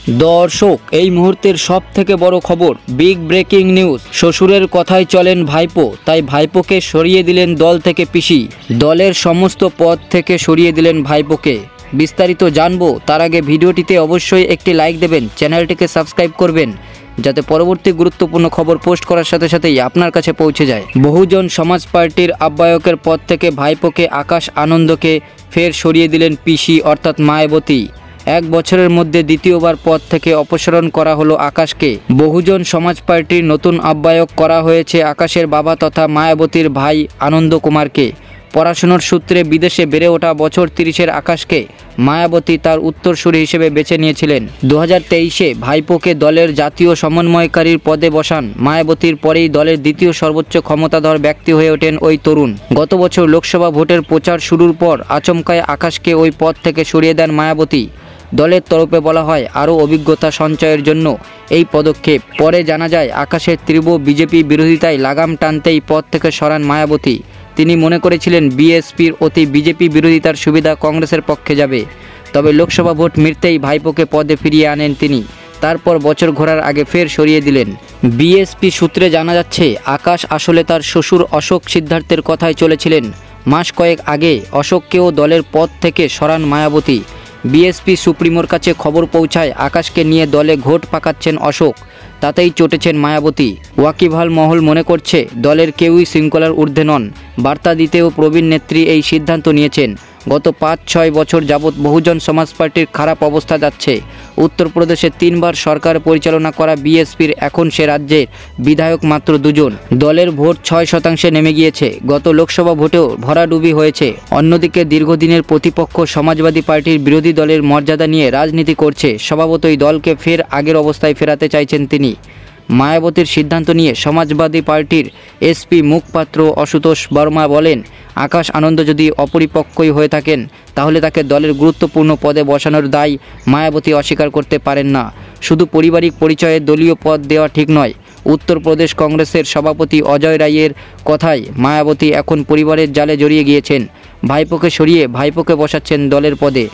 দর্শক, এই মুহূর্তের সব থেকে বড় খবর, বিগ ব্রেকিং নিউজ। শ্বশুরের কথায় চলেন ভাইপো, তাই ভাইপোকে সরিয়ে দিলেন দল থেকে পিসি। দলের সমস্ত পদ থেকে সরিয়ে দিলেন ভাইপোকে। বিস্তারিত জানবো তার আগে ভিডিওটিতে অবশ্যই একটি লাইক দেবেন, চ্যানেলটিকে সাবস্ক্রাইব করবেন যাতে পরবর্তী গুরুত্বপূর্ণ খবর পোস্ট করার সাথে সাথেই আপনার কাছে পৌঁছে যায়। বহুজন সমাজ পার্টির আহ্বায়কের পদ থেকে ভাইপোকে আকাশ আনন্দকে ফের সরিয়ে দিলেন পিসি অর্থাৎ মায়াবতী। এক বছরের মধ্যে দ্বিতীয়বার পদ থেকে অপসারণ করা হলো আকাশকে। বহুজন সমাজ পার্টির নতুন আহ্বায়ক করা হয়েছে আকাশের বাবা তথা মায়াবতীর ভাই আনন্দ কুমারকে। পড়াশোনার সূত্রে বিদেশে বেড়ে ওঠা বছর 30-এর আকাশকে মায়াবতী তার উত্তরসূরি হিসেবে বেছে নিয়েছিলেন। 2023-এ ভাইপোকে দলের জাতীয় সমন্বয়কারীর পদে বসান মায়াবতীর পরেই দলের দ্বিতীয় সর্বোচ্চ ক্ষমতাধর ব্যক্তি হয়ে ওঠেন ওই তরুণ। গত বছর লোকসভা ভোটের প্রচার শুরুর পর আচমকায় আকাশকে ওই পদ থেকে সরিয়ে দেন মায়াবতী। দলের তরফে বলা হয় আরও অভিজ্ঞতা সঞ্চয়ের জন্য এই পদক্ষেপ। পরে জানা যায় আকাশের তীব্র বিজেপি বিরোধিতায় লাগাম টানতেই পদ থেকে সরান মায়াবতী। তিনি মনে করেছিলেন বিএসপির অতি বিজেপি বিরোধিতার সুবিধা কংগ্রেসের পক্ষে যাবে। তবে লোকসভা ভোট মিটতেই ভাইপোকে পদে ফিরিয়ে আনেন তিনি। তারপর বছর ঘোরার আগে ফের সরিয়ে দিলেন। বিএসপি সূত্রে জানা যাচ্ছে আকাশ আসলে তার শ্বশুর অশোক সিদ্ধার্থের কথায় চলেছিলেন। মাস কয়েক আগে অশোককেও দলের পদ থেকে সরান মায়াবতী। বিএসপি সুপ্রিমোর কাছে খবর পৌঁছায় আকাশকে নিয়ে দলে ঘোট পাকাচ্ছেন অশোক, তাতেই চটেছেন মায়াবতী। ওয়াকিবহাল মহল মনে করছে দলের কেউই শৃঙ্খলার ঊর্ধ্বে নন। বার্তা দিতেও প্রবীণ নেত্রী এই সিদ্ধান্ত নিয়েছেন। গত 5-6 বছর যাবৎ বহুজন সমাজ পার্টির খারাপ অবস্থা যাচ্ছে। উত্তরপ্রদেশে 3বার সরকার পরিচালনা করা বিএসপির এখন সে রাজ্যের বিধায়ক মাত্র 2 জন। দলের ভোট 6% নেমে গিয়েছে। গত লোকসভা ভোটেও ভরাডুবি হয়েছে। অন্যদিকে দীর্ঘদিনের প্রতিপক্ষ সমাজবাদী পার্টির বিরোধী দলের মর্যাদা নিয়ে রাজনীতি করছে। স্বভাবতই দলকে ফের আগের অবস্থায় ফেরাতে চাইছেন তিনি। মায়াবতীর সিদ্ধান্ত নিয়ে সমাজবাদী পার্টির এসপি মুখপাত্র আশুতোষ বর্মা বলেন, আকাশ আনন্দ যদি অপরিপক্কই হয়ে থাকেন তাহলে তাকে দলের গুরুত্বপূর্ণ পদে বসানোর দায় মায়াবতী অস্বীকার করতে পারেন না। শুধু পারিবারিক পরিচয়ে দলীয় পদ দেওয়া ঠিক নয়। উত্তরপ্রদেশ কংগ্রেসের সভাপতি অজয় রায়ের কথায় মায়াবতী এখন পরিবারের জালে জড়িয়ে গিয়েছেন। ভাইপোকে সরিয়ে ভাইপোকে বসাচ্ছেন দলের পদে।